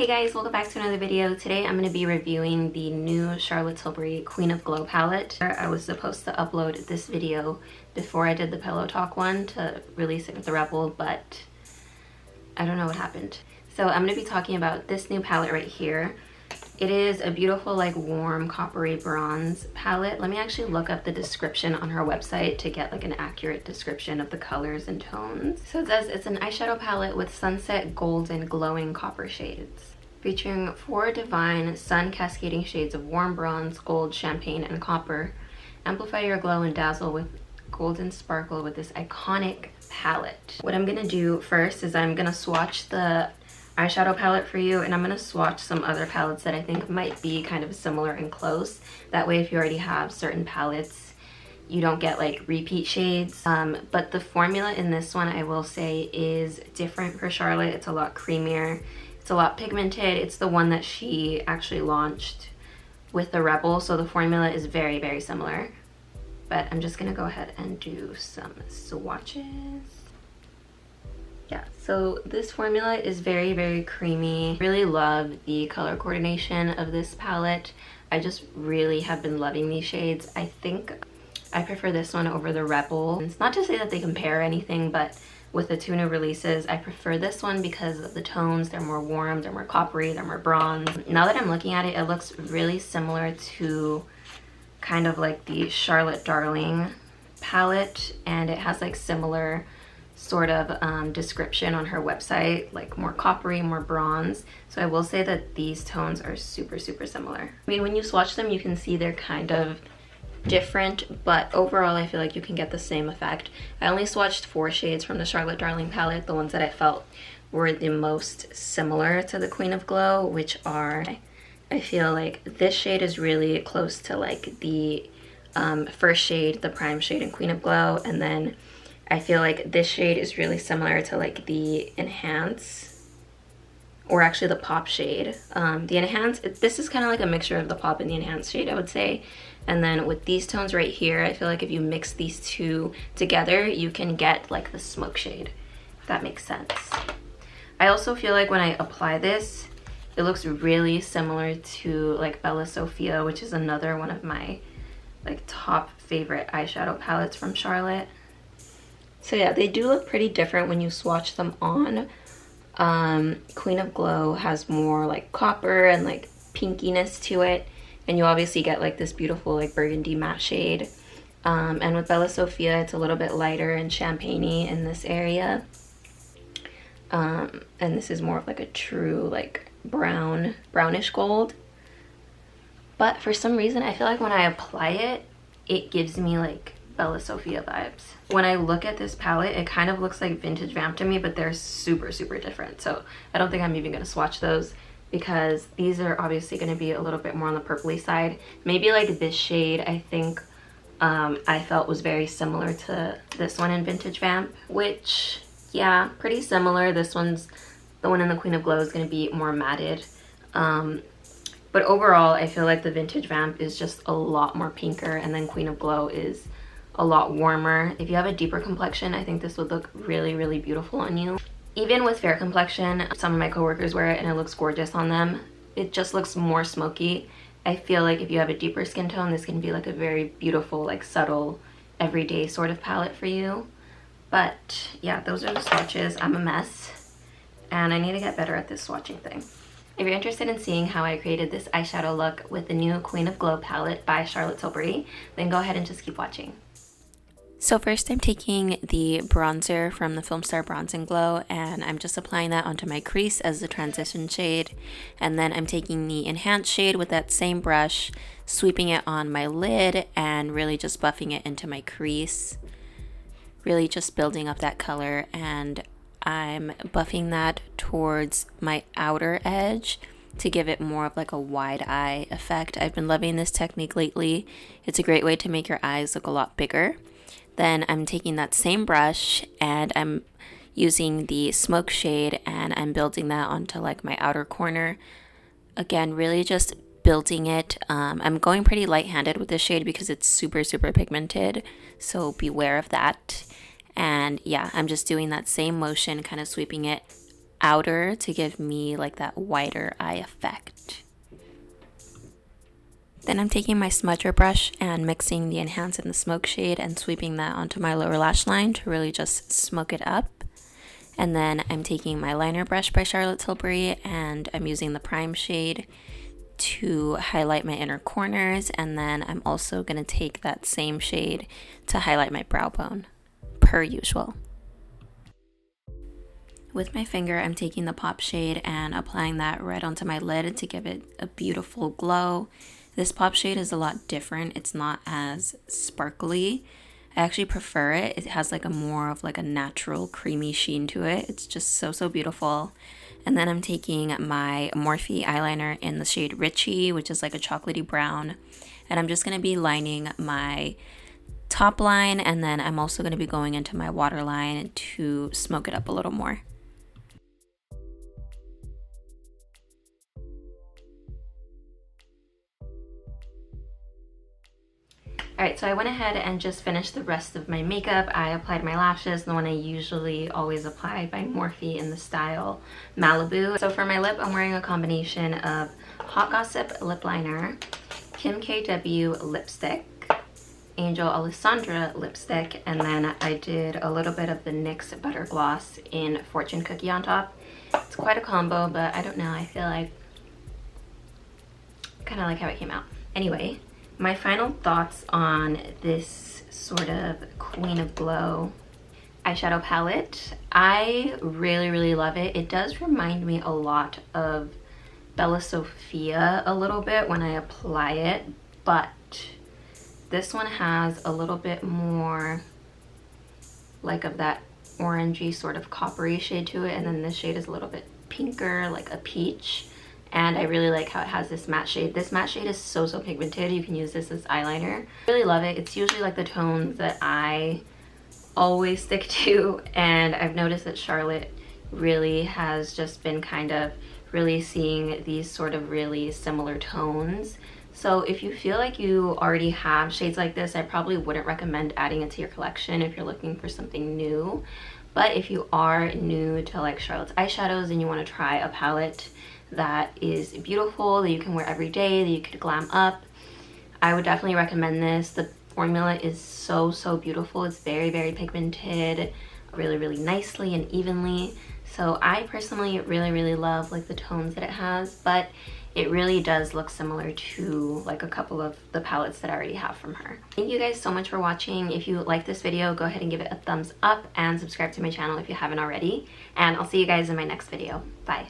Hey guys, welcome back to another video. Today I'm going to be reviewing the new Charlotte Tilbury Queen of Glow palette. I was supposed to upload this video before I did the Pillow Talk one to release it with the Rebel, but I don't know what happened. So I'm going to be talking about this new palette right here. It is a beautiful, like, warm coppery bronze palette. Let me actually look up the description on her website to get like an accurate description of the colors and tones. So it says it's an eyeshadow palette with sunset, golden, glowing copper shades, featuring 4 divine sun cascading shades of warm bronze, gold, champagne, and copper. Amplify your glow and dazzle with golden sparkle with this iconic palette. What I'm gonna do first is I'm gonna swatch the eyeshadow palette for you, and I'm gonna swatch some other palettes that I think might be kind of similar and close. That way, if you already have certain palettes, you don't get like repeat shades. But the formula in this one, I will say, is different for Charlotte. It's a lot creamier. It's a lot pigmented. It's the one that she actually launched with the Rebel, so the formula is very, very similar. But I'm just gonna go ahead and do some swatches. Yeah, so this formula is very, very creamy. Really love the color coordination of this palette. I just really have been loving these shades. I think I prefer this one over the Rebel. It's not to say that they compare or anything, but with the 2 new releases, I prefer this one because of the tones. They're more warm, they're more coppery, they're more bronze. Now that I'm looking at it, it looks really similar to kind of like the Charlotte Darling palette, and it has like similar sort of description on her website, like more coppery, more bronze. So I will say that these tones are super, super similar. I mean, when you swatch them, you can see they're kind of different, but overall I feel like you can get the same effect. I only swatched 4 shades from the Charlotte Darling palette, the ones that I felt were the most similar to the Queen of Glow, which are, I feel like this shade is really close to like the first shade, the prime shade in Queen of Glow, and then I feel like this shade is really similar to like the Enhance, or actually the Pop shade. The Enhance, this is kind of like a mixture of the Pop and the Enhance shade, I would say. And then with these tones right here, I feel like if you mix these two together, you can get like the Smoke shade, if that makes sense. I also feel like when I apply this, it looks really similar to like Bella Sophia, which is another one of my like top favorite eyeshadow palettes from Charlotte. So yeah, they do look pretty different when you swatch them on. Queen of Glow has more like copper and like pinkiness to it, and you obviously get like this beautiful like burgundy matte shade. And with Bella Sophia, it's a little bit lighter and champagne-y in this area. And this is more of like a true like brownish gold. But for some reason, I feel like when I apply it, it gives me like Bella Sophia vibes. When I look at this palette, it kind of looks like Vintage Vamp to me, but they're super, super different. So I don't think I'm even gonna swatch those because these are obviously gonna be a little bit more on the purpley side. Maybe like this shade, I think I felt was very similar to this one in Vintage Vamp, which, yeah, pretty similar. This one's, the one in the Queen of Glow is gonna be more matted. But overall, I feel like the Vintage Vamp is just a lot more pinker, and then Queen of Glow is a lot warmer. If you have a deeper complexion, I think this would look really, really beautiful on you. Even with fair complexion, some of my coworkers wear it and it looks gorgeous on them. It just looks more smoky. I feel like if you have a deeper skin tone, this can be like a very beautiful, like subtle, everyday sort of palette for you. But yeah, those are the swatches. I'm a mess, and I need to get better at this swatching thing. If you're interested in seeing how I created this eyeshadow look with the new Queen of Glow palette by Charlotte Tilbury, then go ahead and just keep watching. So first I'm taking the bronzer from the Film Star Bronze and Glow, and I'm just applying that onto my crease as the transition shade. And then I'm taking the Enhanced shade with that same brush, sweeping it on my lid and really just buffing it into my crease. Really just building up that color, and I'm buffing that towards my outer edge to give it more of like a wide eye effect. I've been loving this technique lately. It's a great way to make your eyes look a lot bigger. Then I'm taking that same brush and I'm using the Smoke shade, and I'm building that onto like my outer corner. Again, really just building it. I'm going pretty light-handed with this shade because it's super, super pigmented, so beware of that. And yeah, I'm just doing that same motion, kind of sweeping it outer to give me like that wider eye effect. Then I'm taking my smudger brush and mixing the Enhance and the Smoke shade and sweeping that onto my lower lash line to really just smoke it up. And then I'm taking my liner brush by Charlotte Tilbury and I'm using the Prime shade to highlight my inner corners, and then I'm also going to take that same shade to highlight my brow bone, per usual. With my finger, I'm taking the Pop shade and applying that right onto my lid to give it a beautiful glow. This Pop shade is a lot different. It's not as sparkly. I actually prefer it. It has like a more of like a natural creamy sheen to it. It's just so beautiful. And then I'm taking my Morphe eyeliner in the shade Richie, which is like a chocolatey brown. And I'm just going to be lining my top line, and then I'm also going to be going into my waterline to smoke it up a little more. Alright, so I went ahead and just finished the rest of my makeup. I applied my lashes, the one I usually always apply by Morphe in the style Malibu. So for my lip, I'm wearing a combination of Hot Gossip lip liner, Kim KW lipstick, Angel Alessandra lipstick, and then I did a little bit of the NYX Butter Gloss in Fortune Cookie on top. It's quite a combo, but I don't know, I feel like kind of like how it came out. Anyway, my final thoughts on this sort of Queen of Glow eyeshadow palette. I really love it. It does remind me a lot of Bella Sophia a little bit when I apply it, but this one has a little bit more like of that orangey sort of coppery shade to it, and then this shade is a little bit pinker, like a peach. And I really like how it has this matte shade. This matte shade is so pigmented. You can use this as eyeliner. I really love it. It's usually like the tones that I always stick to, and I've noticed that Charlotte really has just been kind of releasing these sort of really similar tones. So if you feel like you already have shades like this, I probably wouldn't recommend adding it to your collection if you're looking for something new. But if you are new to like Charlotte's eyeshadows and you want to try a palette that is beautiful, that you can wear every day, that you could glam up, I would definitely recommend this. The formula is so beautiful. It's very pigmented, really nicely and evenly. So I personally really love like the tones that it has, but it really does look similar to like a couple of the palettes that I already have from her. Thank you guys so much for watching. If you like this video, go ahead and give it a thumbs up and subscribe to my channel if you haven't already. And I'll see you guys in my next video. Bye.